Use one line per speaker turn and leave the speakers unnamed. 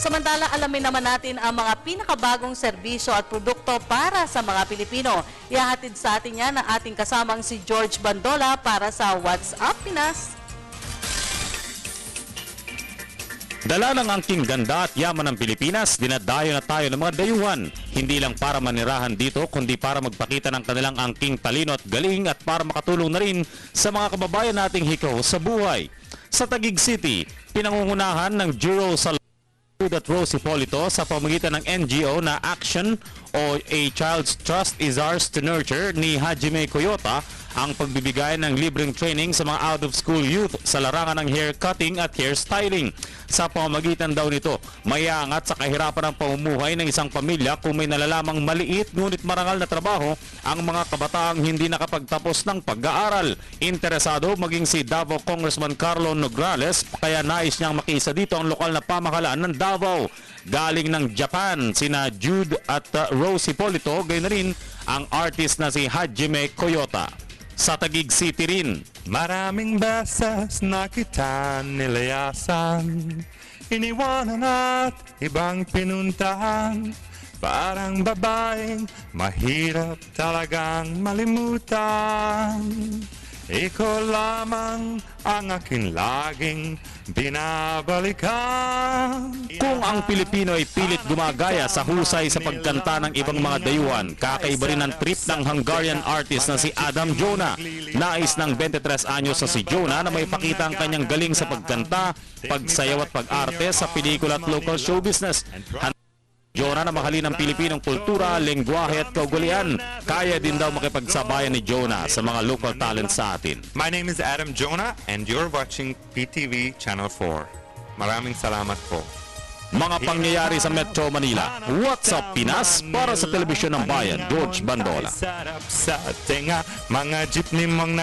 Samantala, alamin naman natin ang mga pinakabagong serbisyo at produkto para sa mga Pilipino. Ihahatid sa atin yan ang ating kasamang si George Bandola para sa What's Up Pinas.
Dala ng angking ganda at yaman ng Pilipinas, dinadayo na tayo ng mga dayuhan. Hindi lang para manirahan dito, kundi para magpakita ng kanilang angking talino at galing at para makatulong na rin sa mga kababayan nating hikaw sa buhay. Sa Taguig City, pinangungunahan ng Juro sa at Rose Hipolito sa pamamagitan ng NGO na Action o A Child's Trust is Ours to Nurture ni Hajime Koyota ang pagbibigay ng libreng training sa mga out-of-school youth sa larangan ng hair cutting at hair styling. Sa pamamagitan daw nito, mayaangat sa kahirapan ng pamumuhay ng isang pamilya kung may nalalamang maliit ngunit marangal na trabaho ang mga kabataang hindi nakapagtapos ng pag-aaral. Interesado maging si Davao Congressman Carlo Nograles kaya nais niyang makiisa dito ang lokal na pamahalaan ng Davao. Galing ng Japan, sina Jude at Rose Hipolito, gayon na rin ang artist na si Hajime Koyota. Sa Taguig City rin,
maraming beses na kita nilayasan, iniwanan at ibang pinuntahan. Parang babaeng mahirap talagang malimutan. Ikaw lamang ang aking laging binabalikan.
kung ang Pilipino ay pilit gumagaya sa husay sa pagkanta ng ibang mga dayuhan, kakaiba rin ang trip ng Hungarian artist na si Adam Jonah. Nais ng 23 anyos na si Jonah na may pakita ang kanyang galing sa pagkanta, pagsayaw at pag-arte sa pelikula at local show business. Jonah na mahalin ng Pilipinong kultura, lengguwahe at kaugalian. Kaya din daw makipagsabayan ni Jonah sa mga local talent sa atin.
My name is Adam Jonah and you're watching PTV Channel 4. Maraming salamat po.
Mga pangyayari sa Metro Manila. What's Up Pinas? Para sa Telebisyon ng Bayan, George Bandola.
Sarap sa tenga, mga jeepney mong